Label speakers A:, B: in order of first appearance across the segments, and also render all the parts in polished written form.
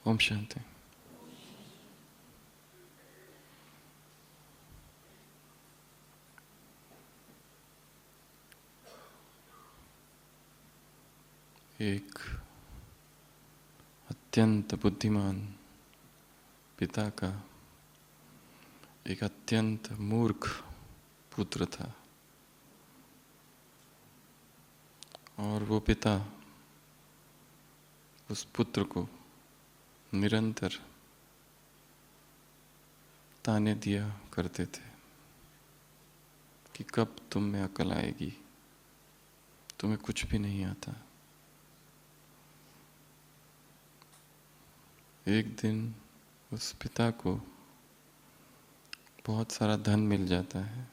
A: ओम शांति। एक अत्यंत बुद्धिमान पिता का एक अत्यंत मूर्ख पुत्र था, और वो पिता उस पुत्र को निरंतर ताने दिया करते थे कि कब तुम में अकल आएगी, तुम्हें कुछ भी नहीं आता। एक दिन उस पिता को बहुत सारा धन मिल जाता है,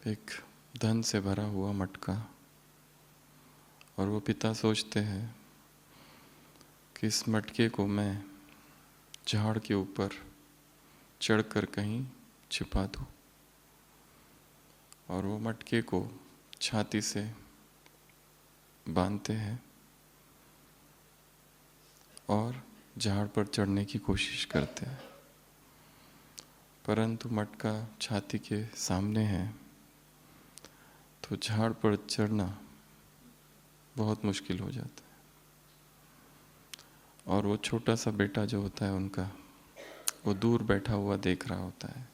A: एक धन से भरा हुआ मटका, और वो पिता सोचते हैं कि इस मटके को मैं झाड़ के ऊपर चढ़कर कहीं छिपा दूं, और वो मटके को छाती से बांधते हैं और झाड़ पर चढ़ने की कोशिश करते हैं, परंतु मटका छाती के सामने है तो झाड़ पर चढ़ना बहुत मुश्किल हो जाता है। और वो छोटा सा बेटा जो होता है उनका, वो दूर बैठा हुआ देख रहा होता है,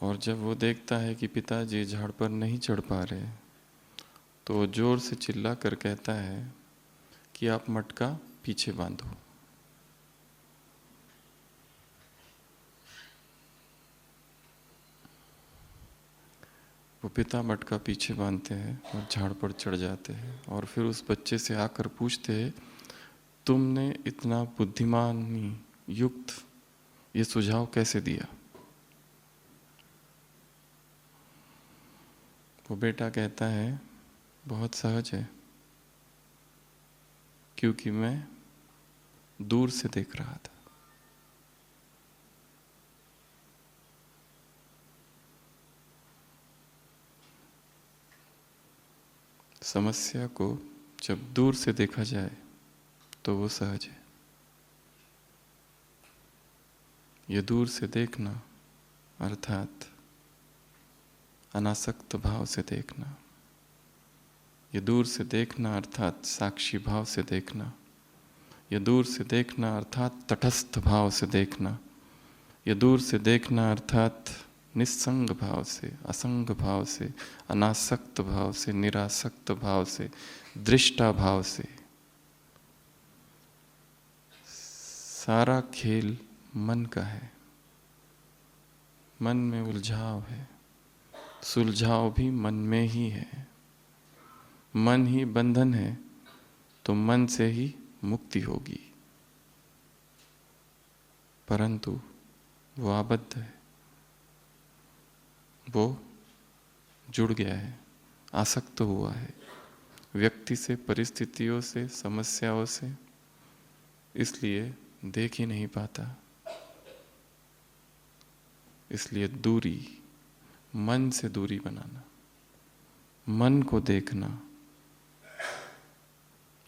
A: और जब वो देखता है कि पिताजी झाड़ पर नहीं चढ़ पा रहे, तो वो जोर से चिल्ला कर कहता है कि आप मटका पीछे बांधो। वो पिता मटका पीछे बांधते हैं और झाड़ पर चढ़ जाते हैं, और फिर उस बच्चे से आकर पूछते हैं, तुमने इतना बुद्धिमानी युक्त ये सुझाव कैसे दिया? वो बेटा कहता है, बहुत सहज है, क्योंकि मैं दूर से देख रहा था। समस्या को जब दूर से देखा जाए तो वो सहज है। ये दूर से देखना अर्थात अनासक्त भाव से देखना, ये दूर से देखना अर्थात साक्षी भाव से देखना, ये दूर से देखना अर्थात तटस्थ भाव से देखना, ये दूर से देखना अर्थात निस्संग भाव से, असंग भाव से, अनासक्त भाव से, निरासक्त भाव से, दृष्टा भाव से। सारा खेल मन का है, मन में उलझाव है, सुलझाव भी मन में ही है। मन ही बंधन है तो मन से ही मुक्ति होगी, परंतु वो आबद्ध है, वो जुड़ गया है, आसक्त हुआ है व्यक्ति से, परिस्थितियों से, समस्याओं से, इसलिए देख ही नहीं पाता। इसलिए दूरी, मन से दूरी बनाना, मन को देखना,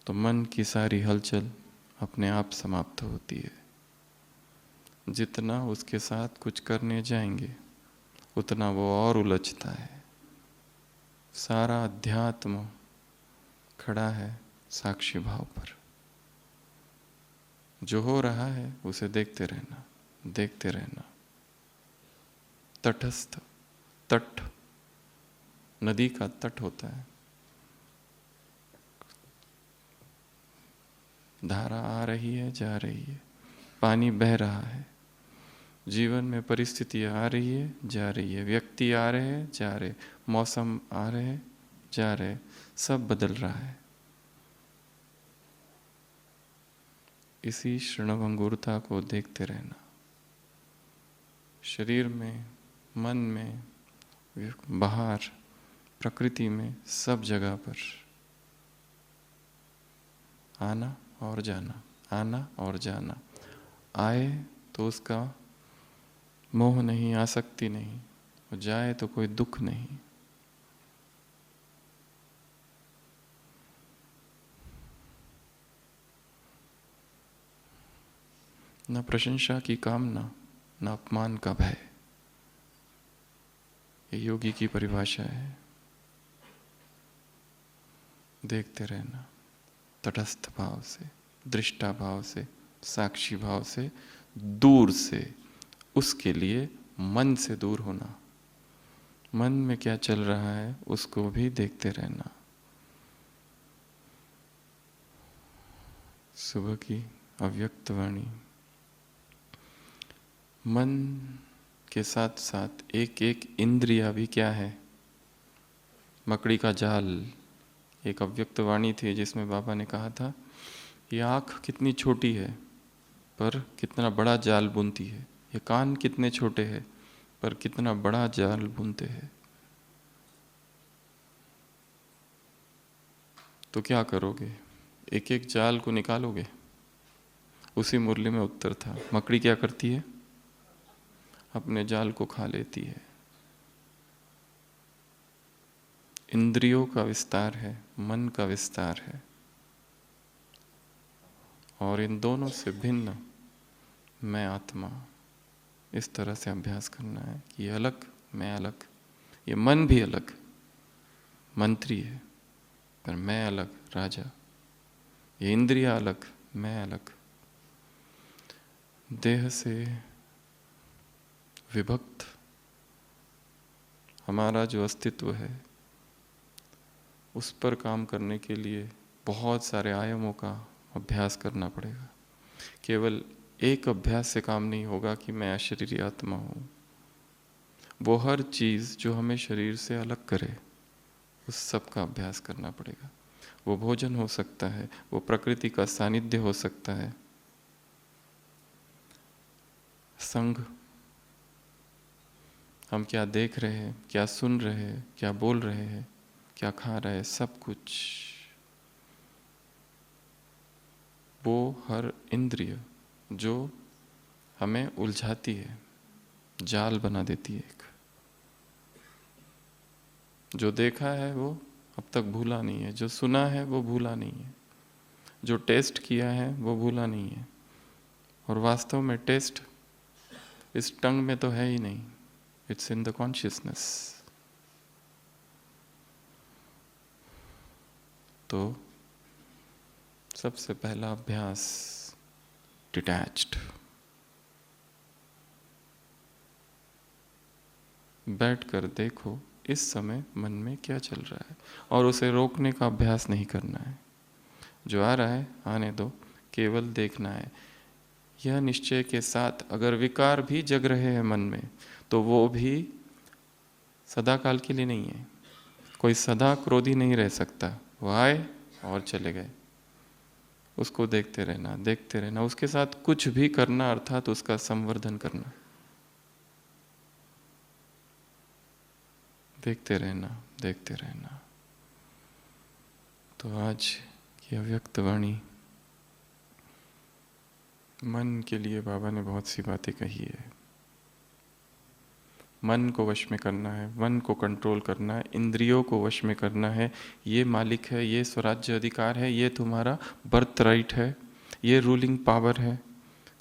A: तो मन की सारी हलचल अपने आप समाप्त होती है। जितना उसके साथ कुछ करने जाएंगे उतना वो और उलझता है। सारा अध्यात्म खड़ा है साक्षी भाव पर। जो हो रहा है उसे देखते रहना, देखते रहना। तटस्थ, तट नदी का तट होता है, धारा आ रही है, जा रही है, पानी बह रहा है, जीवन में परिस्थितियाँ आ रही है, जा रही है, व्यक्ति आ रहे हैं, जा रहे, मौसम आ रहे हैं, जा रहे, सब बदल रहा है। इसी क्षणभंगुरता को देखते रहना। शरीर में, मन में, बाहर, प्रकृति में, सब जगह पर आना और जाना, आना और जाना। आए तो उसका मोह नहीं, आसक्ति नहीं, और जाए तो कोई दुख नहीं। न प्रशंसा की कामना, न अपमान का भय। ये योगी की परिभाषा है। देखते रहना तटस्थ भाव से, दृष्टा भाव से, साक्षी भाव से, दूर से। उसके लिए मन से दूर होना, मन में क्या चल रहा है उसको भी देखते रहना। सुबह की अव्यक्त वाणी। मन के साथ साथ एक एक इंद्रिया भी क्या है? मकड़ी का जाल। एक अव्यक्त वाणी थी जिसमें बाबा ने कहा था, ये आँख कितनी छोटी है पर कितना बड़ा जाल बुनती है, ये कान कितने छोटे हैं पर कितना बड़ा जाल बुनते हैं। तो क्या करोगे? एक एक जाल को निकालोगे? उसी मुरली में उत्तर था। मकड़ी क्या करती है? अपने जाल को खा लेती है। इंद्रियों का विस्तार है, मन का विस्तार है, और इन दोनों से भिन्न मैं आत्मा। इस तरह से अभ्यास करना है कि ये अलग, मैं अलग। ये मन भी अलग, मंत्री है, पर मैं अलग, राजा। ये इंद्रिया अलग, मैं अलग। देह से विभक्त हमारा जो अस्तित्व है, उस पर काम करने के लिए बहुत सारे आयामों का अभ्यास करना पड़ेगा। केवल एक अभ्यास से काम नहीं होगा कि मैं अशरीरी आत्मा हूँ। वो हर चीज़ जो हमें शरीर से अलग करे, उस सब का अभ्यास करना पड़ेगा। वो भोजन हो सकता है, वो प्रकृति का सानिध्य हो सकता है, संग, हम क्या देख रहे हैं, क्या सुन रहे हैं, क्या बोल रहे हैं, क्या खा रहे हैं, सब कुछ। वो हर इंद्रिय जो हमें उलझाती है, जाल बना देती है। एक जो देखा है वो अब तक भूला नहीं है, जो सुना है वो भूला नहीं है, जो टेस्ट किया है वो भूला नहीं है। और वास्तव में टेस्ट इस टंग में तो है ही नहीं, इट्स इन द कॉन्शियसनेस। तो सबसे पहला अभ्यास डिटैच्ड। बैठकर देखो इस समय मन में क्या चल रहा है, और उसे रोकने का अभ्यास नहीं करना है। जो आ रहा है आने दो, केवल देखना है। यह निश्चय के साथ अगर विकार भी जग रहे हैं मन में, तो वो भी सदा काल के लिए नहीं है। कोई सदा क्रोधी नहीं रह सकता, वो आए और चले गए। उसको देखते रहना, देखते रहना, उसके साथ कुछ भी करना, अर्थात उसका संवर्धन करना। देखते रहना, देखते रहना। तो आज की अव्यक्त वाणी, मन के लिए बाबा ने बहुत सी बातें कही है। मन को वश में करना है, मन को कंट्रोल करना है, इंद्रियों को वश में करना है। ये मालिक है, ये स्वराज्य अधिकार है, ये तुम्हारा बर्थ राइट है, ये रूलिंग पावर है।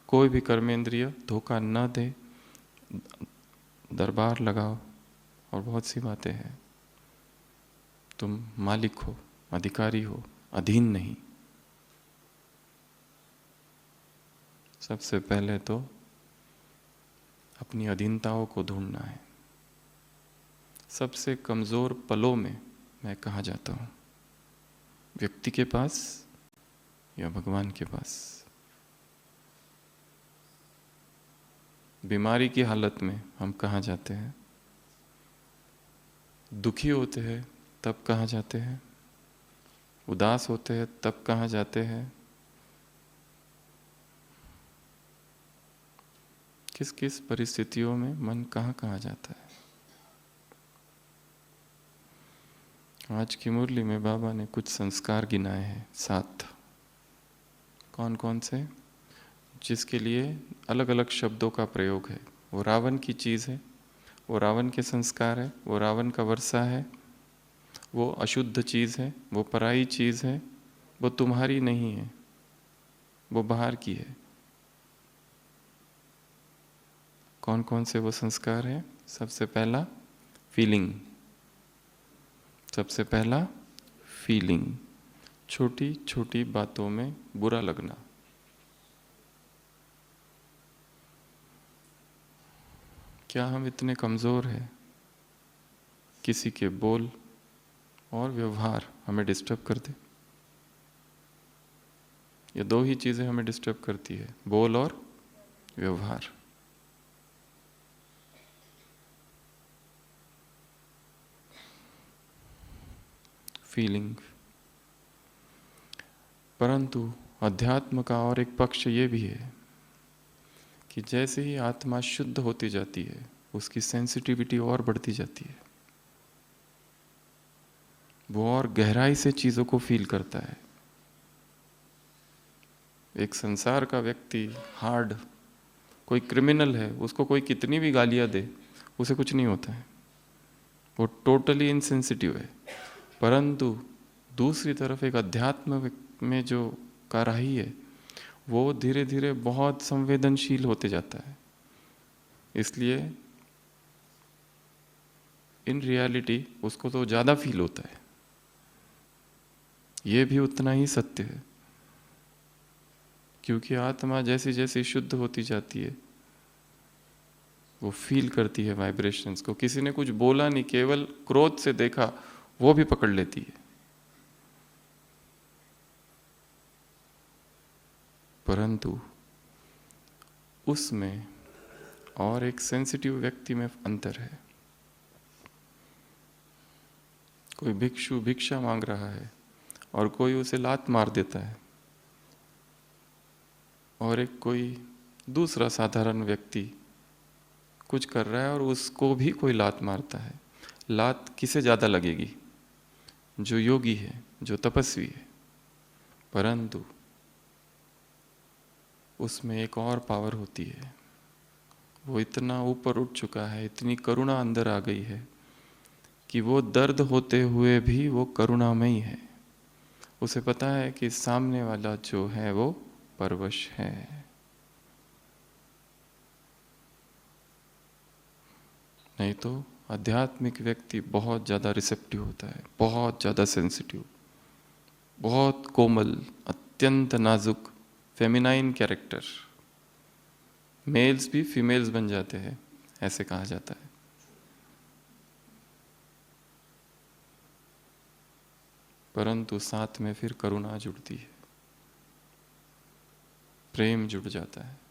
A: कोई भी कर्मेंद्रिय धोखा न दे, दरबार लगाओ, और बहुत सी बातें हैं। तुम मालिक हो, अधिकारी हो, अधीन नहीं। सबसे पहले तो अपनी अधीनताओं को ढूंढना है। सबसे कमज़ोर पलों में मैं कहाँ जाता हूँ? व्यक्ति के पास या भगवान के पास? बीमारी की हालत में हम कहाँ जाते हैं? दुखी होते हैं तब कहाँ जाते हैं? उदास होते हैं तब कहाँ जाते हैं? किस किस परिस्थितियों में मन कहाँ कहाँ जाता है? आज की मुरली में बाबा ने कुछ संस्कार गिनाए हैं, 7। कौन कौन से? जिसके लिए अलग अलग शब्दों का प्रयोग है। वो रावण की चीज़ है, वो रावण के संस्कार है, वो रावण का वर्षा है, वो अशुद्ध चीज़ है, वो पराई चीज़ है, वो तुम्हारी नहीं है, वो बाहर की है। कौन कौन से वो संस्कार हैं? सबसे पहला फीलिंग, सबसे पहला फीलिंग, छोटी छोटी बातों में बुरा लगना। क्या हम इतने कमज़ोर हैं? किसी के बोल और व्यवहार हमें डिस्टर्ब कर दे। ये दो ही चीज़ें हमें डिस्टर्ब करती है, बोल और व्यवहार। फीलिंग। परंतु अध्यात्म का और एक पक्ष ये भी है कि जैसे ही आत्मा शुद्ध होती जाती है, उसकी सेंसिटिविटी और बढ़ती जाती है, वो और गहराई से चीज़ों को फील करता है। एक संसार का व्यक्ति हार्ड, कोई क्रिमिनल है, उसको कोई कितनी भी गालियाँ दे, उसे कुछ नहीं होता है, वो टोटली इनसेंसिटिव है। परंतु दूसरी तरफ एक अध्यात्म में जो कारहाई है, वो धीरे धीरे बहुत संवेदनशील होते जाता है। इसलिए इन रियलिटी उसको तो ज़्यादा फील होता है। ये भी उतना ही सत्य है, क्योंकि आत्मा जैसी जैसी शुद्ध होती जाती है, वो फील करती है वाइब्रेशंस को। किसी ने कुछ बोला नहीं, केवल क्रोध से देखा, वो भी पकड़ लेती है। परंतु उसमें और एक सेंसिटिव व्यक्ति में अंतर है। कोई भिक्षु भिक्षा मांग रहा है और कोई उसे लात मार देता है, और एक कोई दूसरा साधारण व्यक्ति कुछ कर रहा है और उसको भी कोई लात मारता है। लात किसे ज़्यादा लगेगी? जो योगी है, जो तपस्वी है। परंतु उसमें एक और पावर होती है। वो इतना ऊपर उठ चुका है, इतनी करुणा अंदर आ गई है कि वो दर्द होते हुए भी वो करुणामयी है। उसे पता है कि सामने वाला जो है वो परवश है। नहीं तो आध्यात्मिक व्यक्ति बहुत ज़्यादा रिसेप्टिव होता है, बहुत ज़्यादा सेंसिटिव, बहुत कोमल, अत्यंत नाजुक, फेमिनाइन कैरेक्टर। मेल्स भी फीमेल्स बन जाते हैं, ऐसे कहा जाता है। परंतु साथ में फिर करुणा जुड़ती है, प्रेम जुड़ जाता है।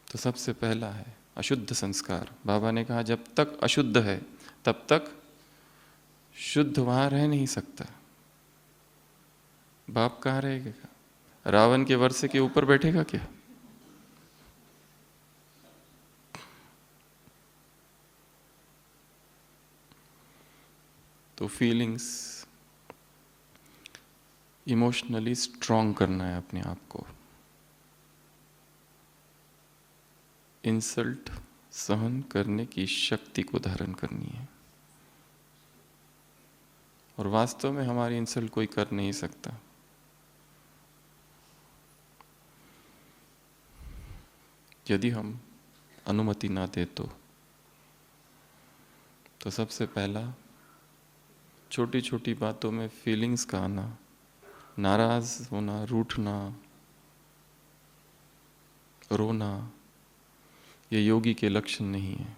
A: तो सबसे पहला है अशुद्ध संस्कार। बाबा ने कहा जब तक अशुद्ध है तब तक शुद्ध वहां रह नहीं सकता। बाप कहाँ रहेगा? रावण के वर्षे के ऊपर बैठेगा क्या? तो फीलिंग्स, इमोशनली स्ट्रांग करना है अपने आप को। इंसल्ट सहन करने की शक्ति को धारण करनी है। और वास्तव में हमारी इंसल्ट कोई कर नहीं सकता। यदि हम अनुमति ना दे तो सबसे पहला छोटी छोटी बातों में फीलिंग्स का आना, नाराज होना, रूठना, रोना, ये योगी के लक्षण नहीं है।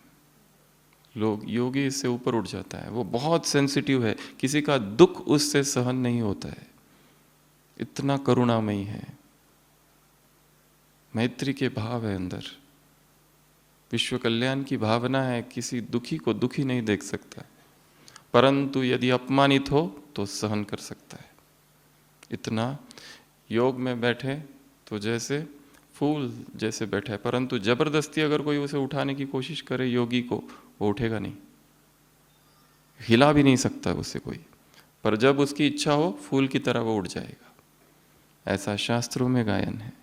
A: लोग योगी इससे ऊपर उठ जाता है, वो बहुत सेंसिटिव है, किसी का दुख उससे सहन नहीं होता है, इतना करुणामयी है, मैत्री के भाव है अंदर, विश्व कल्याण की भावना है, किसी दुखी को दुखी नहीं देख सकता। परंतु यदि अपमानित हो तो सहन कर सकता है। इतना योग में बैठे तो जैसे फूल जैसे बैठा है, परंतु जबरदस्ती अगर कोई उसे उठाने की कोशिश करे योगी को, वो उठेगा नहीं, हिला भी नहीं सकता उसे कोई। पर जब उसकी इच्छा हो फूल की तरह वो उड़ जाएगा, ऐसा शास्त्रों में गायन है।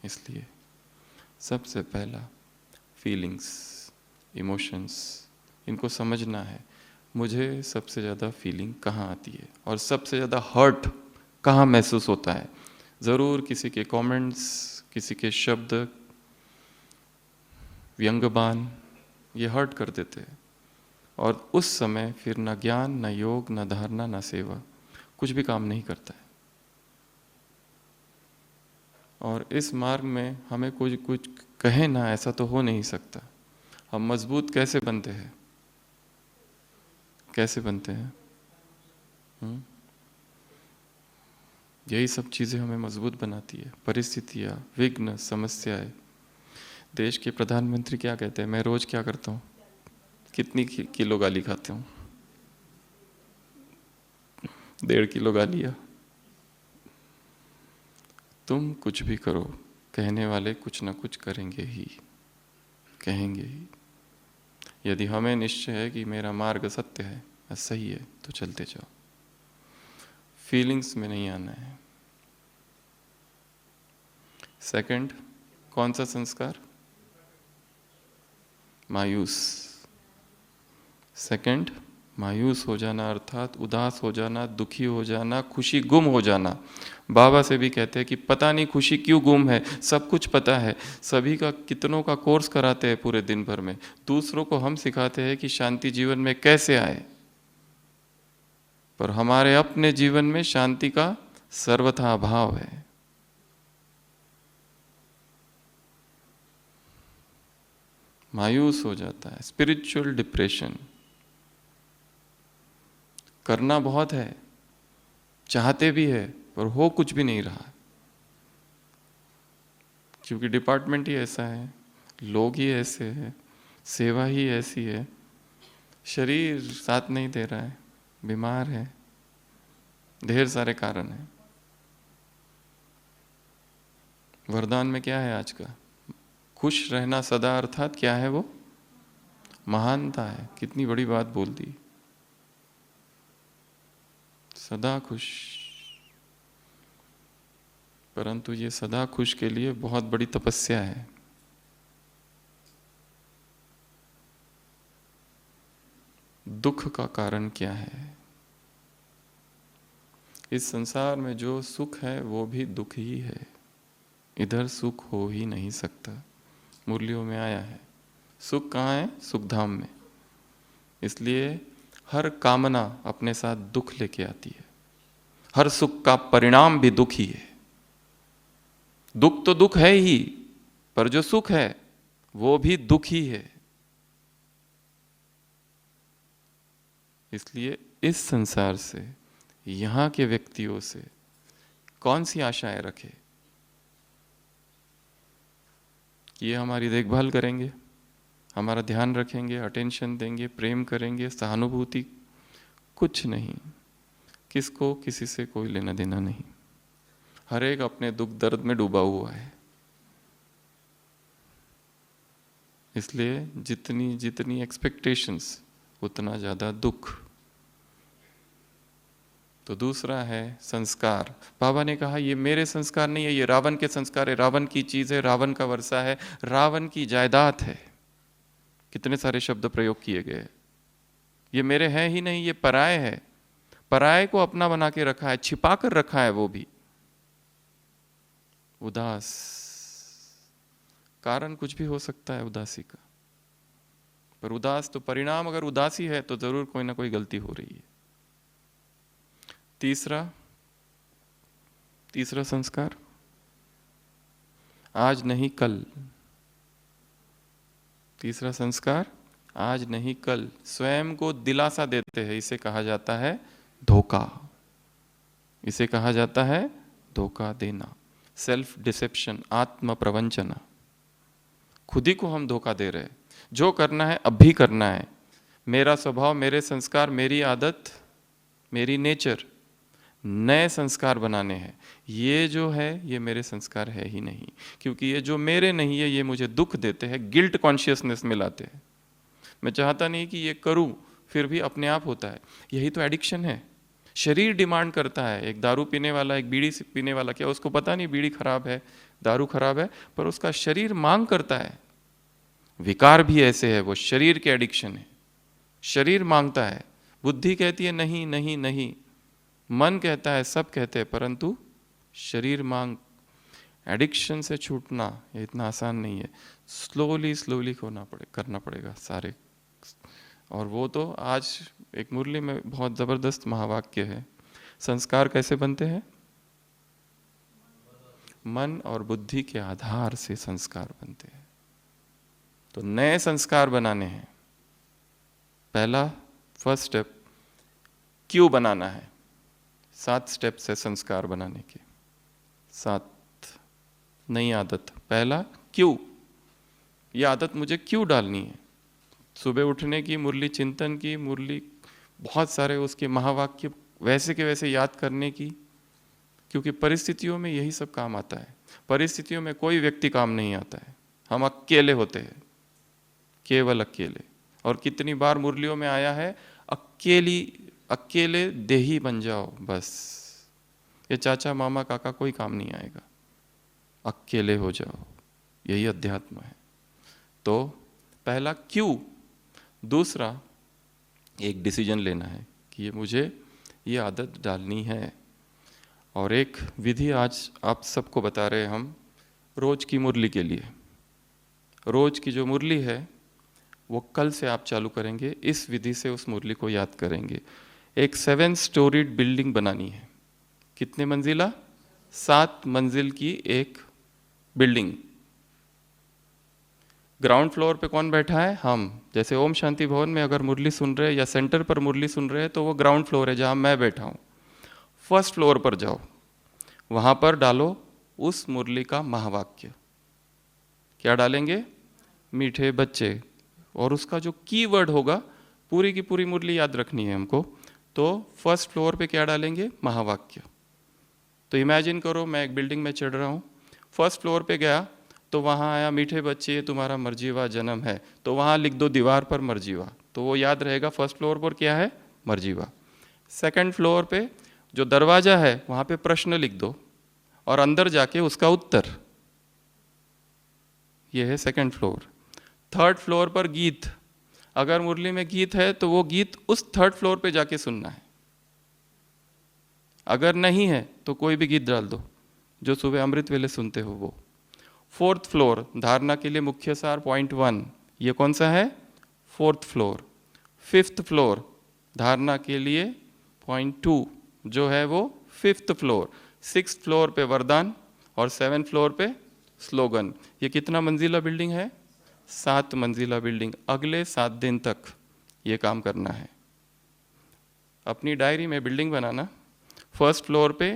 A: इसलिए सबसे पहला फीलिंग्स, इमोशंस, इनको समझना है। मुझे सबसे ज़्यादा फीलिंग कहाँ आती है और सबसे ज़्यादा हर्ट कहाँ महसूस होता है। ज़रूर किसी के कमेंट्स, किसी के शब्द, व्यंग्यबान ये हर्ट कर देते हैं, और उस समय फिर ना ज्ञान, ना योग, ना धारणा, ना सेवा कुछ भी काम नहीं करता है। और इस मार्ग में हमें कुछ कुछ कहे ना, ऐसा तो हो नहीं सकता। हम मजबूत कैसे बनते हैं? कैसे बनते हैं? यही सब चीज़ें हमें मजबूत बनाती है। परिस्थितियाँ, विघ्न, समस्याएं। देश के प्रधानमंत्री क्या कहते हैं? मैं रोज क्या करता हूँ? कितनी किलो गाली खाते हूँ? 1.5 किलो गालियाँ। तुम कुछ भी करो, कहने वाले कुछ ना कुछ करेंगे ही, कहेंगे ही। यदि हमें निश्चय है कि मेरा मार्ग सत्य है, सही है, तो चलते जाओ, फीलिंग्स में नहीं आना है। सेकंड, कौन सा संस्कार? मायूस। सेकंड, मायूस हो जाना, अर्थात उदास हो जाना, दुखी हो जाना, खुशी गुम हो जाना। बाबा से भी कहते हैं कि पता नहीं खुशी क्यों गुम है, सब कुछ पता है, सभी का कितनों का कोर्स कराते हैं पूरे दिन भर में, दूसरों को हम सिखाते हैं कि शांति जीवन में कैसे आए, पर हमारे अपने जीवन में शांति का सर्वथा अभाव है। मायूस हो जाता है, स्पिरिचुअल डिप्रेशन। करना बहुत है, चाहते भी है, पर हो कुछ भी नहीं रहा, क्योंकि डिपार्टमेंट ही ऐसा है, लोग ही ऐसे हैं, सेवा ही ऐसी है, शरीर साथ नहीं दे रहा है, बीमार है, ढेर सारे कारण हैं। वरदान में क्या है आज का? खुश रहना सदा, अर्थात क्या है वो? महानता है। कितनी बड़ी बात बोल दी, सदा खुश। परंतु ये सदा खुश के लिए बहुत बड़ी तपस्या है। दुख का कारण क्या है? इस संसार में जो सुख है वो भी दुख ही है, इधर सुख हो ही नहीं सकता। मुरलियों में आया है, सुख कहाँ है? सुखधाम में। इसलिए हर कामना अपने साथ दुख लेके आती है, हर सुख का परिणाम भी दुख ही है। दुख तो दुख है ही, पर जो सुख है वो भी दुख ही है। इसलिए इस संसार से, यहाँ के व्यक्तियों से कौन सी आशाएं रखे कि ये हमारी देखभाल करेंगे, हमारा ध्यान रखेंगे, अटेंशन देंगे, प्रेम करेंगे, सहानुभूति? कुछ नहीं। किसको किसी से कोई लेना देना नहीं, हर एक अपने दुख दर्द में डूबा हुआ है। इसलिए जितनी जितनी एक्सपेक्टेशंस, उतना ज़्यादा दुख। तो दूसरा है संस्कार। बाबा ने कहा ये मेरे संस्कार नहीं है, ये रावण के संस्कार है, रावण की चीज है, रावण का वर्षा है, रावण की जायदाद है। कितने सारे शब्द प्रयोग किए गए। ये मेरे हैं ही नहीं, ये पराये है। पराये को अपना बना के रखा है, छिपा कर रखा है वो भी। उदास, कारण कुछ भी हो सकता है उदासी का, पर उदास तो परिणाम, अगर उदासी है तो जरूर कोई ना कोई गलती हो रही है। तीसरा संस्कार, आज नहीं कल। तीसरा संस्कार, आज नहीं कल। स्वयं को दिलासा देते हैं, इसे कहा जाता है धोखा। इसे कहा जाता है धोखा देना, सेल्फ डिसेप्शन, आत्म प्रवंचना। खुद ही को हम धोखा दे रहे हैं। जो करना है अब भी करना है, मेरा स्वभाव, मेरे संस्कार, मेरी आदत, मेरी नेचर, नए संस्कार बनाने हैं। ये जो है ये मेरे संस्कार है ही नहीं, क्योंकि ये जो मेरे नहीं है ये मुझे दुख देते हैं, गिल्ट कॉन्शियसनेस में लाते हैं। मैं चाहता नहीं कि ये करूं, फिर भी अपने आप होता है। यही तो एडिक्शन है। शरीर डिमांड करता है। एक दारू पीने वाला, एक बीड़ी पीने वाला, क्या उसको पता नहीं बीड़ी खराब है, दारू खराब है, पर उसका शरीर मांग करता है। विकार भी ऐसे है, वो शरीर के एडिक्शन है, शरीर मांगता है। बुद्धि कहती है नहीं नहीं नहीं, मन कहता है, सब कहते हैं, परंतु शरीर मांग। एडिक्शन से छूटना ये इतना आसान नहीं है, स्लोली स्लोली करना पड़ेगा सारे। और वो तो आज एक मुरली में बहुत ज़बरदस्त महावाक्य है, संस्कार कैसे बनते हैं? मन और बुद्धि के आधार से संस्कार बनते हैं। तो नए संस्कार बनाने हैं, पहला फर्स्ट स्टेप क्यों बनाना है। 7 स्टेप्स है संस्कार बनाने के, 7 नई आदत। पहला क्यों, ये आदत मुझे क्यों डालनी है। सुबह उठने की, मुरली चिंतन की, मुरली बहुत सारे उसके महावाक्य वैसे के वैसे याद करने की, क्योंकि परिस्थितियों में यही सब काम आता है। परिस्थितियों में कोई व्यक्ति काम नहीं आता है, हम अकेले होते हैं, केवल अकेले। और कितनी बार मुरलियों में आया है, अकेले देही बन जाओ बस, ये चाचा मामा काका कोई काम नहीं आएगा, अकेले हो जाओ, यही अध्यात्म है। तो पहला क्यों। दूसरा एक डिसीजन लेना है कि ये मुझे ये आदत डालनी है। और एक विधि आज आप सबको बता रहे हैं हम, रोज की मुरली के लिए। रोज की जो मुरली है वो कल से आप चालू करेंगे, इस विधि से उस मुरली को याद करेंगे। एक 7 स्टोरीड बिल्डिंग बनानी है। कितने मंजिला? 7 मंजिल की एक बिल्डिंग। ग्राउंड फ्लोर पे कौन बैठा है? हम। जैसे ओम शांति भवन में अगर मुरली सुन रहे हैं या सेंटर पर मुरली सुन रहे हैं तो वो ग्राउंड फ्लोर है जहां मैं बैठा हूं। फर्स्ट फ्लोर पर जाओ, वहां पर डालो उस मुरली का महावाक्य। क्या डालेंगे? मीठे बच्चे। और उसका जो कीवर्ड होगा, पूरी की पूरी मुरली याद रखनी है हमको। तो फर्स्ट फ्लोर पे क्या डालेंगे? महावाक्य। तो इमेजिन करो मैं एक बिल्डिंग में चढ़ रहा हूँ, फर्स्ट फ्लोर पे गया तो वहाँ आया मीठे बच्चे तुम्हारा मर्जीवा जन्म है, तो वहाँ लिख दो दीवार पर मर्जीवा, तो वो याद रहेगा फर्स्ट फ्लोर पर क्या है? मर्जीवा। सेकंड फ्लोर पे जो दरवाजा है वहाँ पे प्रश्न लिख दो और अंदर जाके उसका उत्तर। ये है सेकंड फ्लोर। थर्ड फ्लोर पर गीत, अगर मुरली में गीत है तो वो गीत उस थर्ड फ्लोर पे जाके सुनना है। अगर नहीं है तो कोई भी गीत डाल दो जो सुबह अमृत वेले सुनते हो वो। फोर्थ फ्लोर, धारणा के लिए मुख्य सार पॉइंट 1, ये कौन सा है? Fourth floor. फिफ्थ फ्लोर, धारणा के लिए पॉइंट 2 जो है वो फिफ्थ फ्लोर। सिक्स्थ फ्लोर पे वरदान और 7th फ्लोर पे स्लोगन। ये कितना मंजिला बिल्डिंग है? 7 मंजिला बिल्डिंग। अगले 7 दिन तक ये काम करना है। अपनी डायरी में बिल्डिंग बनाना, फर्स्ट फ्लोर पे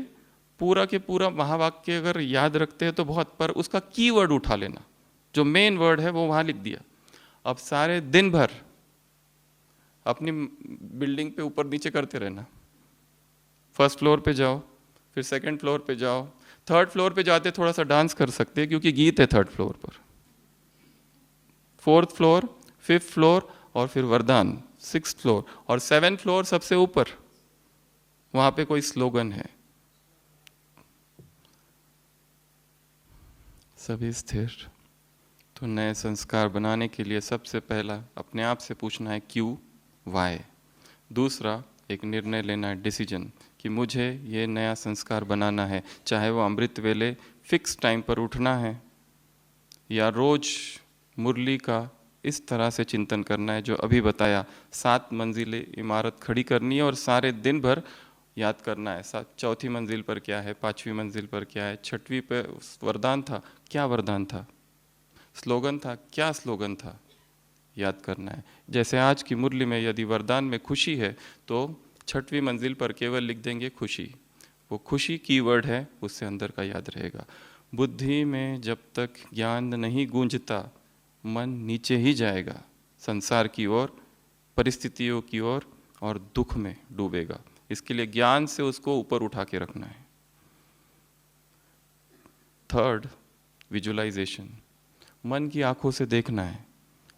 A: पूरा के पूरा महावाक्य अगर याद रखते हैं तो बहुत, पर उसका कीवर्ड उठा लेना, जो मेन वर्ड है वो वहाँ लिख दिया। अब सारे दिन भर अपनी बिल्डिंग पे ऊपर नीचे करते रहना। फर्स्ट फ्लोर पे जाओ, फिर सेकंड फ्लोर पे जाओ, थर्ड फ्लोर पे जाते थोड़ा सा डांस कर सकते हैं क्योंकि गीत है थर्ड फ्लोर पर। फोर्थ फ्लोर, फिफ्थ फ्लोर और फिर वरदान 6th फ्लोर, और 7th फ्लोर सबसे ऊपर, वहां पे कोई स्लोगन है। सभी स्थिर। तो नए संस्कार बनाने के लिए सबसे पहला अपने आप से पूछना है क्यों, वाई। दूसरा एक निर्णय लेना है, डिसीजन, कि मुझे ये नया संस्कार बनाना है, चाहे वो अमृत वेले फिक्स टाइम पर उठना है या रोज मुरली का इस तरह से चिंतन करना है जो अभी बताया। 7 मंजिलें इमारत खड़ी करनी है और सारे दिन भर याद करना है। चौथी मंजिल पर क्या है, 5वीं मंजिल पर क्या है, 6वीं पे वरदान था, क्या वरदान था, स्लोगन था, क्या स्लोगन था, याद करना है। जैसे आज की मुरली में यदि वरदान में खुशी है तो 6वीं मंजिल पर केवल लिख देंगे खुशी। वो खुशी कीवर्ड है, उससे अंदर का याद रहेगा। बुद्धि में जब तक ज्ञान नहीं गूंजता मन नीचे ही जाएगा, संसार की ओर, परिस्थितियों की ओर, और दुख में डूबेगा। इसके लिए ज्ञान से उसको ऊपर उठा के रखना है। Third, visualisation. मन की आंखों से देखना है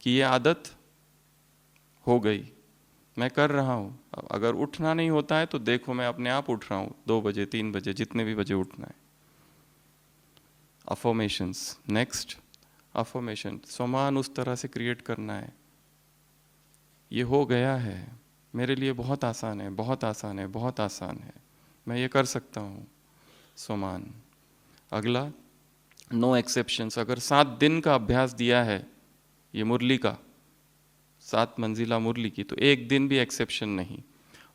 A: कि ये आदत हो गई, मैं कर रहा हूँ। अगर उठना नहीं होता है तो देखो मैं अपने आप उठ रहा हूँ, 2 बजे 3 बजे जितने भी बजे उठना है। अफर्मेशंस। नेक्स्ट, अफर्मेशन, समान उस तरह से क्रिएट करना है, ये हो गया है, मेरे लिए बहुत आसान है, बहुत आसान है, बहुत आसान है, मैं ये कर सकता हूँ। सोमान। अगला, नो एक्सेप्शंस। अगर 7 दिन का अभ्यास दिया है ये मुरली का, 7 मंजिला मुरली की, तो एक दिन भी एक्सेप्शन नहीं।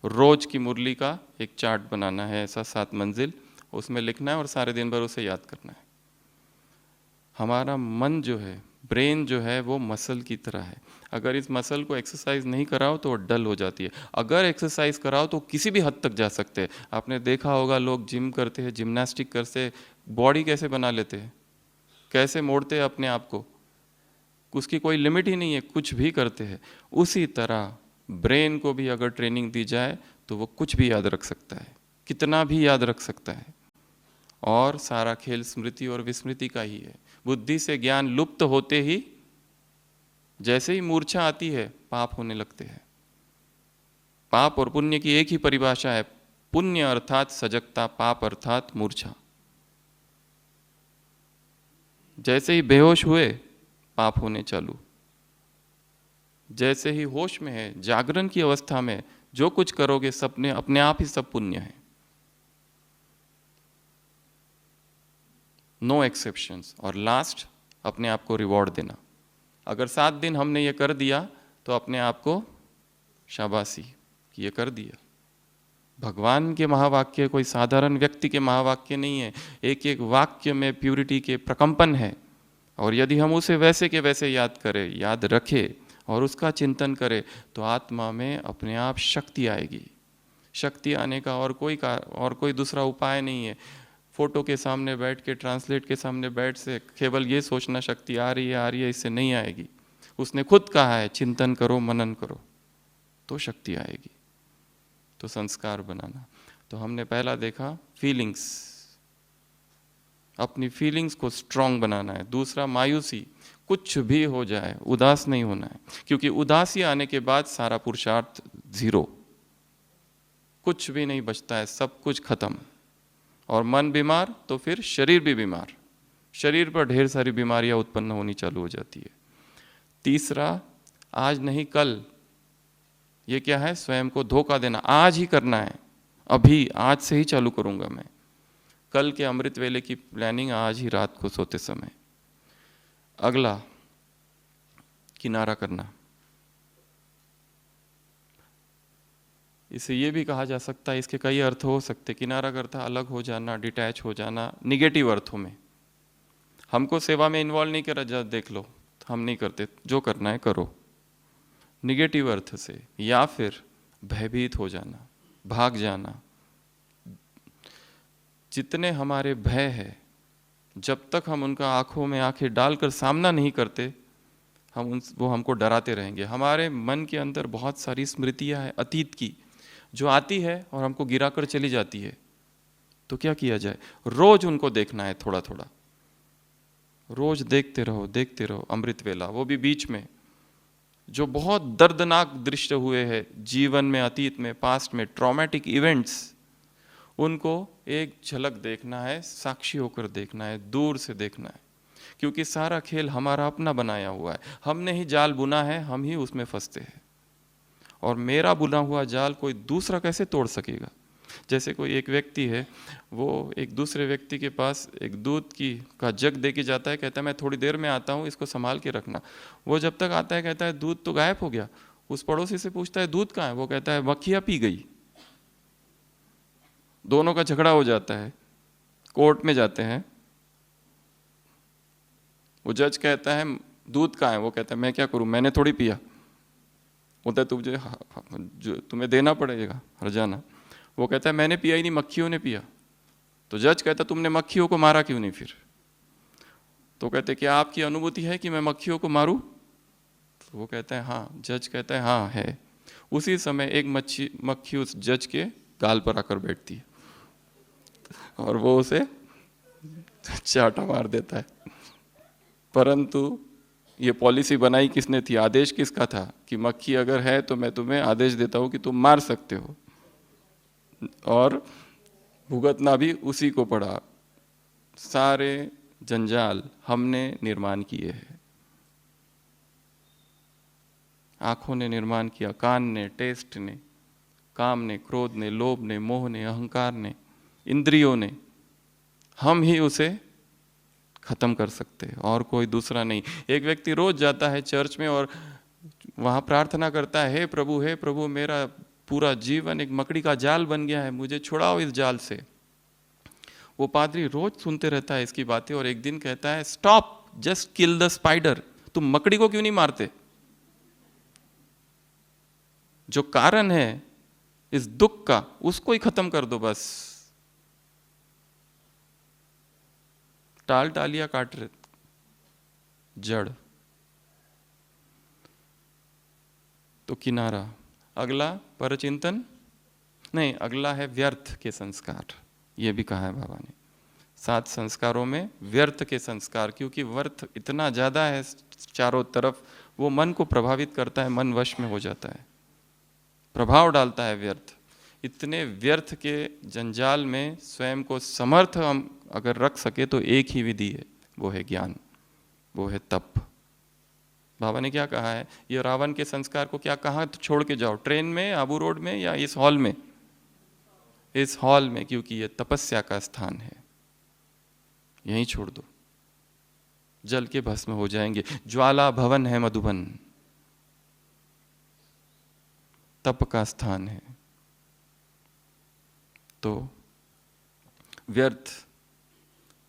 A: रोज की मुरली का एक चार्ट बनाना है, ऐसा 7 मंजिल, उसमें लिखना है और सारे दिन भर उसे याद करना है। हमारा मन जो है, ब्रेन जो है, वो मसल की तरह है। अगर इस मसल को एक्सरसाइज नहीं कराओ तो वो डल हो जाती है। अगर एक्सरसाइज कराओ तो किसी भी हद तक जा सकते हैं। आपने देखा होगा लोग जिम करते हैं, जिम्नास्टिक करते हैं, बॉडी कैसे बना लेते हैं, कैसे मोड़ते हैं अपने आप को, उसकी कोई लिमिट ही नहीं है, कुछ भी करते हैं। उसी तरह ब्रेन को भी अगर ट्रेनिंग दी जाए तो वो कुछ भी याद रख सकता है, कितना भी याद रख सकता है। और सारा खेल स्मृति और विस्मृति का ही है। बुद्धि से ज्ञान लुप्त होते ही, जैसे ही मूर्छा आती है, पाप होने लगते हैं। पाप और पुण्य की एक ही परिभाषा है, पुण्य अर्थात सजगता, पाप अर्थात मूर्छा। जैसे ही बेहोश हुए, पाप होने चालू। जैसे ही होश में है, जागरण की अवस्था में जो कुछ करोगे सपने अपने आप ही सब पुण्य है। No exceptions. और लास्ट, अपने आप को रिवॉर्ड देना। अगर 7 दिन हमने ये कर दिया तो अपने आप को शाबाशी कि ये कर दिया। भगवान के महावाक्य कोई साधारण व्यक्ति के महावाक्य नहीं है। एक एक वाक्य में प्यूरिटी के प्रकंपन है। और यदि हम उसे वैसे के वैसे याद करें, याद रखें और उसका चिंतन करें, तो आत्मा में अपने आप शक्ति आएगी। शक्ति आने का और कोई दूसरा उपाय नहीं है। फोटो के सामने बैठ के, ट्रांसलेट के सामने बैठ से केवल ये सोचना शक्ति आ रही है, इससे नहीं आएगी। उसने खुद कहा है चिंतन करो, मनन करो, तो शक्ति आएगी। तो संस्कार बनाना। तो हमने पहला देखा फीलिंग्स, अपनी फीलिंग्स को स्ट्रांग बनाना है। दूसरा मायूसी, कुछ भी हो जाए उदास नहीं होना है, क्योंकि उदासी आने के बाद सारा पुरुषार्थ जीरो, कुछ भी नहीं बचता है, सब कुछ खत्म। और मन बीमार तो फिर शरीर भी बीमार, शरीर पर ढेर सारी बीमारियां उत्पन्न होनी चालू हो जाती है। तीसरा, आज नहीं कल। ये क्या है? स्वयं को धोखा देना। आज ही करना है, अभी आज से ही चालू करूंगा मैं। कल के अमृत वेले की प्लानिंग आज ही रात को सोते समय। अगला, किनारा करना। इसे ये भी कहा जा सकता है, इसके कई अर्थ हो सकते। किनारा करता अलग हो जाना, डिटैच हो जाना, निगेटिव अर्थों में। हमको सेवा में इन्वॉल्व नहीं करा जा, देख लो हम नहीं करते, जो करना है करो, निगेटिव अर्थ से। या फिर भयभीत हो जाना, भाग जाना। जितने हमारे भय है, जब तक हम उनका आंखों में आंखें डालकर सामना नहीं करते, वो हमको डराते रहेंगे। हमारे मन के अंदर बहुत सारी स्मृतियां हैं अतीत की, जो आती है और हमको गिराकर चली जाती है। तो क्या किया जाए? रोज उनको देखना है, थोड़ा थोड़ा रोज देखते रहो अमृत वेला। वो भी बीच में जो बहुत दर्दनाक दृश्य हुए हैं जीवन में, अतीत में, पास्ट में, ट्रॉमेटिक इवेंट्स, उनको एक झलक देखना है, साक्षी होकर देखना है, दूर से देखना है। क्योंकि सारा खेल हमारा अपना बनाया हुआ है, हमने ही जाल बुना है, हम ही उसमें फंसते हैं। और मेरा बुना हुआ जाल कोई दूसरा कैसे तोड़ सकेगा? जैसे कोई एक व्यक्ति है, वो एक दूसरे व्यक्ति के पास एक दूध का जग दे के जाता है, कहता है मैं थोड़ी देर में आता हूँ, इसको संभाल के रखना। वो जब तक आता है कहता है दूध तो गायब हो गया। उस पड़ोसी से पूछता है दूध कहाँ है? वो कहता है मक्खियाँ पी गई। दोनों का झगड़ा हो जाता है, कोर्ट में जाते हैं। वो जज कहता है दूध कहाँ है? वो कहता है मैं क्या करूं, मैंने थोड़ी पिया। बोलता है तुझे तुम्हें देना पड़ेगा हर्जाना। वो कहता है मैंने पिया ही नहीं, मक्खियों ने पिया। तो जज कहता है तुमने मक्खियों को मारा क्यों नहीं फिर? तो कहते क्या आपकी अनुभूति है कि मैं मक्खियों को मारूं? तो वो कहता है हाँ। जज कहता है हाँ है। उसी समय एक मक्खी उस जज के गाल पर आकर बैठती है और वो उसे चाटा मार देता है। परंतु ये पॉलिसी बनाई किसने थी? आदेश किसका था कि मक्खी अगर है तो मैं तुम्हें आदेश देता हूं कि तुम मार सकते हो, और भुगतना भी उसी को पड़ा। सारे जंजाल हमने निर्माण किए हैं। आँखों ने निर्माण किया, कान ने, टेस्ट ने, काम ने, क्रोध ने, लोभ ने, मोह ने, अहंकार ने, इंद्रियों ने। हम ही उसे खत्म कर सकते हैं और कोई दूसरा नहीं। एक व्यक्ति रोज जाता है चर्च में और वहाँ प्रार्थना करता है, हे प्रभु मेरा पूरा जीवन एक मकड़ी का जाल बन गया है, मुझे छुड़ाओ इस जाल से। वो पादरी रोज सुनते रहता है इसकी बातें और एक दिन कहता है, stop, just kill the spider. तुम मकड़ी को क्यों नहीं मारते? जो कारण है इस दुख का उसको ही खत्म कर दो बस। टाल टालियां काट रहे, जड़ तो किनारा। अगला परचिंतन नहीं, अगला है व्यर्थ के संस्कार। ये भी कहा है बाबा ने, 7 संस्कारों में व्यर्थ के संस्कार, क्योंकि व्यर्थ इतना ज्यादा है चारों तरफ, वो मन को प्रभावित करता है, मन वश में हो जाता है, प्रभाव डालता है व्यर्थ। इतने व्यर्थ के जंजाल में स्वयं को समर्थ हम अगर रख सके तो एक ही विधि है, वो है ज्ञान, वो है तप। बाबा ने क्या कहा है, ये रावण के संस्कार को क्या कहा, तो छोड़ के जाओ, ट्रेन में, आबू रोड में, या इस हॉल में? इस हॉल में, क्योंकि ये तपस्या का स्थान है, यहीं छोड़ दो, जल के भस्म हो जाएंगे। ज्वाला भवन है मधुबन, तप का स्थान है। तो व्यर्थ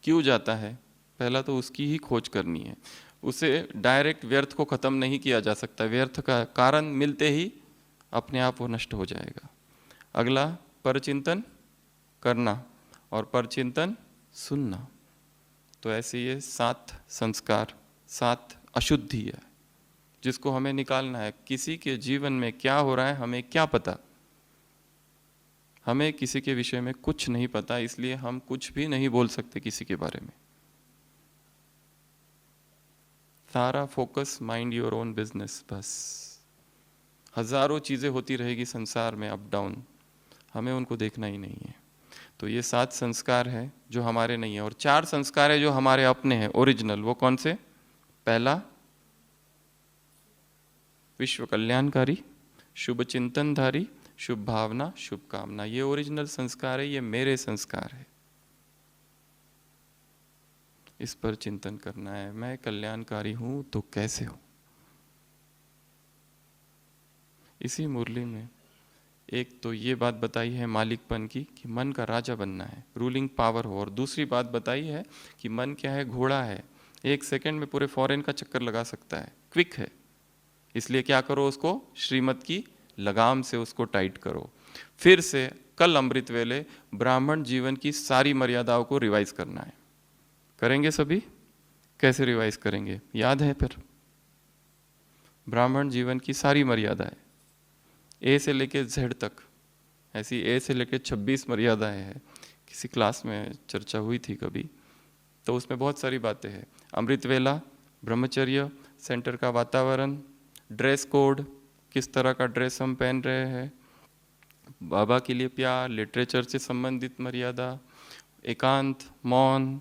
A: क्यों जाता है, पहला तो उसकी ही खोज करनी है। उसे डायरेक्ट व्यर्थ को खत्म नहीं किया जा सकता, व्यर्थ का कारण मिलते ही अपने आप वो नष्ट हो जाएगा। अगला परचिंतन करना और परचिंतन सुनना। तो ऐसे ये 7 संस्कार, 7 अशुद्धि है जिसको हमें निकालना है। किसी के जीवन में क्या हो रहा है हमें क्या पता, हमें किसी के विषय में कुछ नहीं पता, इसलिए हम कुछ भी नहीं बोल सकते किसी के बारे में। सारा focus mind your own business, बस। हजारों चीजें होती रहेगी संसार में अप डाउन, हमें उनको देखना ही नहीं है। तो ये 7 संस्कार है जो हमारे नहीं है, और 4 संस्कार है जो हमारे अपने हैं, ओरिजिनल। वो कौन से? पहला विश्व कल्याणकारी, शुभ चिंतनधारी, शुभ भावना, शुभ कामना। ये ओरिजिनल संस्कार है, ये मेरे संस्कार है, इस पर चिंतन करना है। मैं कल्याणकारी हूं तो कैसे हूं? इसी मुरली में एक तो ये बात बताई है मालिकपन की, कि मन का राजा बनना है, रूलिंग पावर हो। और दूसरी बात बताई है कि मन क्या है, घोड़ा है, 1 सेकंड में पूरे फॉरेन का चक्कर लगा सकता है, क्विक है। इसलिए क्या करो, उसको श्रीमत की लगाम से उसको टाइट करो। फिर से कल अमृत वेले ब्राह्मण जीवन की सारी मर्यादाओं को रिवाइज करना है। करेंगे सभी? कैसे रिवाइज करेंगे, याद है? फिर ब्राह्मण जीवन की सारी मर्यादाएं, ए से लेके जेड तक, ऐसी ए से लेके 26 मर्यादाएं हैं। किसी क्लास में चर्चा हुई थी कभी, तो उसमें बहुत सारी बातें हैं। अमृत वेला, ब्रह्मचर्य, सेंटर का वातावरण, ड्रेस कोड, किस तरह का ड्रेस हम पहन रहे हैं, बाबा के लिए प्यार, लिटरेचर से संबंधित मर्यादा, एकांत, मौन,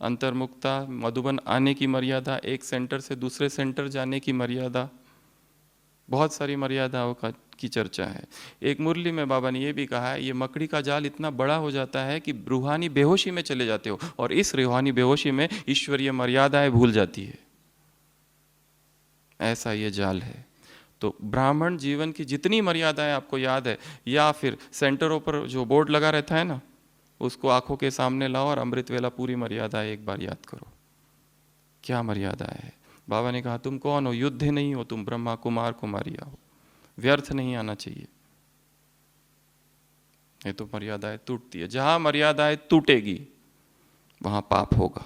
A: अंतर्मुक्ता, मधुबन आने की मर्यादा, एक सेंटर से दूसरे सेंटर जाने की मर्यादा, बहुत सारी मर्यादाओं की चर्चा है। एक मुरली में बाबा ने ये भी कहा है, ये मकड़ी का जाल इतना बड़ा हो जाता है कि रूहानी बेहोशी में चले जाते हो, और इस रूहानी बेहोशी में ईश्वरीय मर्यादाएं भूल जाती है। ऐसा ये जाल है। तो ब्राह्मण जीवन की जितनी मर्यादाएं आपको याद है, या फिर सेंटरों पर जो बोर्ड लगा रहता है ना, उसको आंखों के सामने लाओ और अमृत वेला पूरी मर्यादा एक बार याद करो, क्या मर्यादा है। बाबा ने कहा, तुम कौन हो? युद्ध नहीं हो, तुम ब्रह्मा कुमार कुमारिया हो। व्यर्थ नहीं आना चाहिए, ये तो मर्यादाएं टूटती है। जहां मर्यादाएं टूटेगी वहां पाप होगा,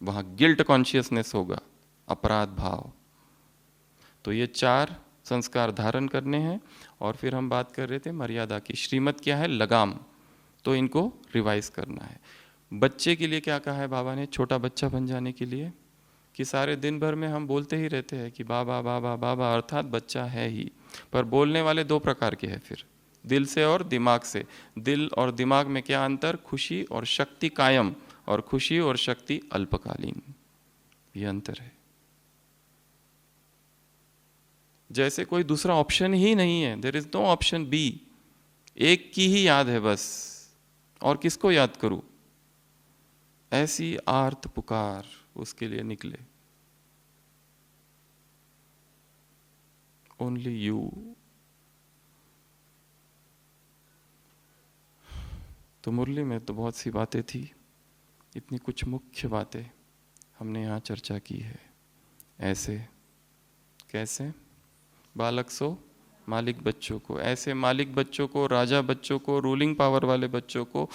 A: वहां गिल्ट कॉन्शियसनेस होगा, अपराध भाव। तो ये 4 संस्कार धारण करने हैं। और फिर हम बात कर रहे थे मर्यादा की। श्रीमत क्या है? लगाम। तो इनको रिवाइज करना है। बच्चे के लिए क्या कहा है बाबा ने, छोटा बच्चा बन जाने के लिए? कि सारे दिन भर में हम बोलते ही रहते हैं कि बाबा बाबा बाबा, अर्थात बच्चा है ही। पर बोलने वाले 2 प्रकार के हैं, फिर दिल से और दिमाग से। दिल और दिमाग में क्या अंतर? खुशी और शक्ति कायम, और खुशी और शक्ति अल्पकालीन, ये अंतर है। जैसे कोई दूसरा ऑप्शन ही नहीं है, there is no option B, एक की ही याद है बस, और किसको याद करूं? ऐसी आर्त पुकार उसके लिए निकले, ओनली यू। तो मुरली में तो बहुत सी बातें थी, इतनी कुछ मुख्य बातें हमने यहाँ चर्चा की है। ऐसे कैसे? बालक सो मालिक बच्चों को, ऐसे मालिक बच्चों को, राजा बच्चों को, रूलिंग पावर वाले बच्चों को,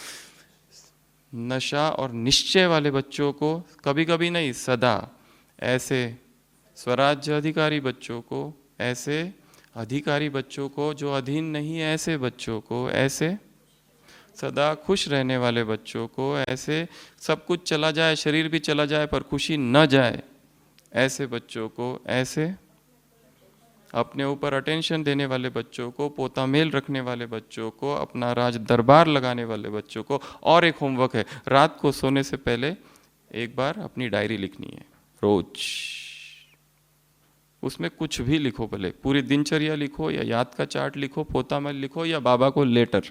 A: नशा और निश्चय वाले बच्चों को, कभी कभी नहीं सदा, ऐसे स्वराज्य अधिकारी बच्चों को, ऐसे अधिकारी बच्चों को जो अधीन नहीं, ऐसे बच्चों को, ऐसे सदा खुश रहने वाले बच्चों को, ऐसे सब कुछ चला जाए, शरीर भी चला जाए पर खुशी न जाए ऐसे बच्चों को, ऐसे अपने ऊपर अटेंशन देने वाले बच्चों को, पोता मेल रखने वाले बच्चों को, अपना राज दरबार लगाने वाले बच्चों को। और एक होमवर्क है, रात को सोने से पहले एक बार अपनी डायरी लिखनी है रोज। उसमें कुछ भी लिखो, भले पूरी दिनचर्या लिखो या याद का चार्ट लिखो, पोता मेल लिखो या बाबा को लेटर,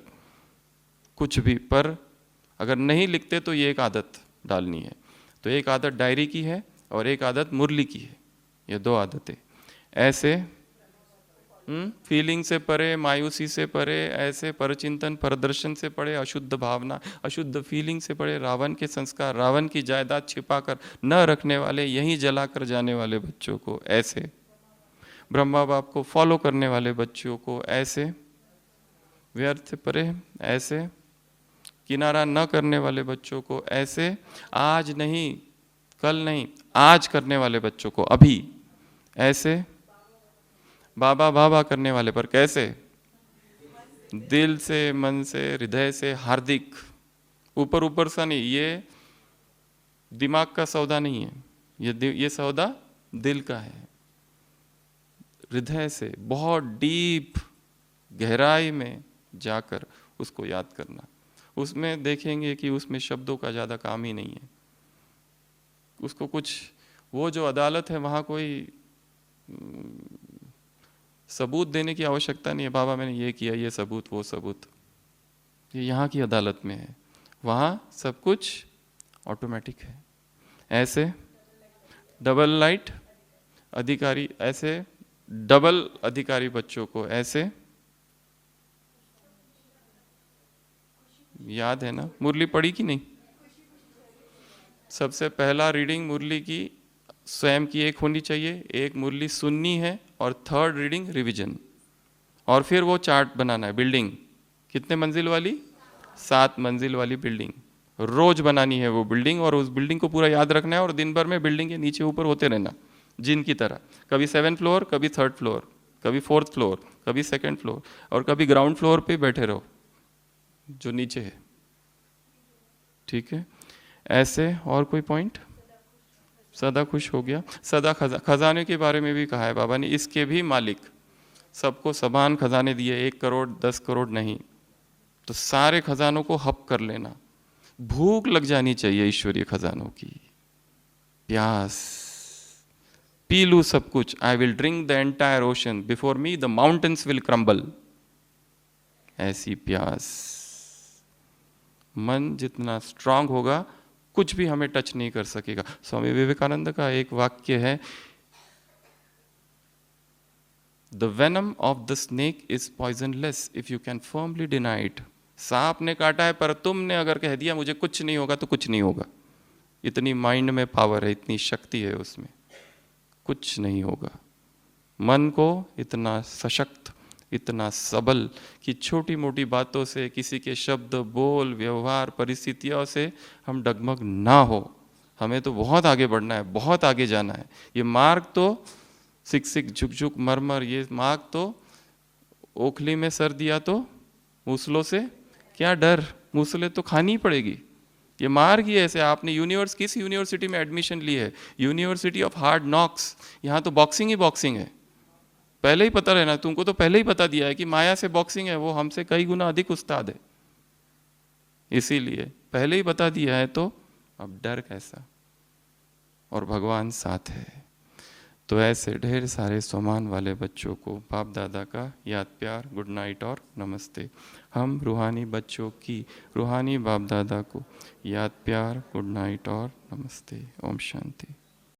A: कुछ भी। पर अगर नहीं लिखते तो ये एक आदत डालनी है। तो एक आदत डायरी की है और एक आदत मुरली की है, ये दो आदतें। ऐसे फीलिंग से परे, मायूसी से परे, ऐसे परचिंतन परदर्शन से परे, अशुद्ध भावना अशुद्ध फीलिंग से परे, रावण के संस्कार, रावण की जायदाद छिपा कर न रखने वाले, यहीं जला कर जाने वाले बच्चों को, ऐसे ब्रह्मा बाप को फॉलो करने वाले बच्चों को, ऐसे व्यर्थ से परे, ऐसे किनारा न करने वाले बच्चों को, ऐसे आज नहीं कल नहीं आज करने वाले बच्चों को, अभी, ऐसे बाबा बाबा करने वाले, पर कैसे? दिल से, मन से, हृदय से, हार्दिक, ऊपर ऊपर सा नहीं। ये दिमाग का सौदा नहीं है, ये सौदा दिल का है। हृदय से बहुत डीप गहराई में जाकर उसको याद करना। उसमें देखेंगे कि उसमें शब्दों का ज़्यादा काम ही नहीं है। उसको कुछ, वो जो अदालत है वहाँ कोई सबूत देने की आवश्यकता नहीं है, बाबा मैंने ये किया, ये सबूत, वो सबूत। ये यहाँ की अदालत में है, वहाँ सब कुछ ऑटोमेटिक है। ऐसे डबल लाइट अधिकारी, ऐसे डबल अधिकारी बच्चों को, ऐसे याद है ना? मुरली पढ़ी कि नहीं? सबसे पहला रीडिंग मुरली की स्वयं की एक होनी चाहिए, एक मुरली सुननी है, और थर्ड रीडिंग रिवीजन। और फिर वो चार्ट बनाना है, बिल्डिंग कितने मंजिल वाली? 7 मंजिल वाली बिल्डिंग रोज बनानी है वो बिल्डिंग, और उस बिल्डिंग को पूरा याद रखना है, और दिन भर में बिल्डिंग के नीचे ऊपर होते रहना जिन की तरह, कभी 7th फ्लोर, कभी 3rd फ्लोर, कभी 4th फ्लोर, कभी 2nd फ्लोर, और कभी ग्राउंड फ्लोर पे बैठे रहो जो नीचे है। ठीक है? ऐसे और कोई पॉइंट? सदा खुश हो गया। सदा खजाने के बारे में भी कहा है बाबा ने, इसके भी मालिक, सबको समान खजाने दिए, 1 करोड़ 10 करोड़ नहीं, तो सारे खजानों को हप कर लेना। भूख लग जानी चाहिए ईश्वरीय खजानों की, प्यास, पी लू सब कुछ। I will drink the entire ocean, before me the mountains will crumble. ऐसी प्यास। मन जितना स्ट्रांग होगा कुछ भी हमें टच नहीं कर सकेगा। स्वामी विवेकानंद का एक वाक्य है, the venom of the snake is poisonless if you can firmly deny it. सांप ने काटा है पर तुमने अगर कह दिया मुझे कुछ नहीं होगा, तो कुछ नहीं होगा। इतनी माइंड में पावर है, इतनी शक्ति है उसमें, कुछ नहीं होगा। मन को इतना सशक्त, इतना सबल कि छोटी मोटी बातों से, किसी के शब्द, बोल, व्यवहार, परिस्थितियों से हम डगमग ना हो। हमें तो बहुत आगे बढ़ना है, बहुत आगे जाना है। ये मार्ग तो सिक सिक झुक झुक मरमर, ये मार्ग तो ओखली में सर दिया तो मूसलों से क्या डर, मूसलें तो खानी ही पड़ेगी। ये मार्ग ही ऐसे। आपने किस यूनिवर्सिटी में एडमिशन ली है? University of hard knocks. यहाँ तो बॉक्सिंग ही बॉक्सिंग है। पहले ही पता रहना, तुमको तो पहले ही बता दिया है कि माया से बॉक्सिंग है, वो हमसे कई गुना अधिक उस्ताद है। इसीलिए पहले ही बता दिया है, तो अब डर कैसा? और भगवान साथ है। तो ऐसे ढेर सारे सामान वाले बच्चों को बाप दादा का याद प्यार, गुड नाइट और नमस्ते। हम रूहानी बच्चों की रूहानी बाप दादा को याद प्यार, गुड नाइट और नमस्ते। ओम शांति।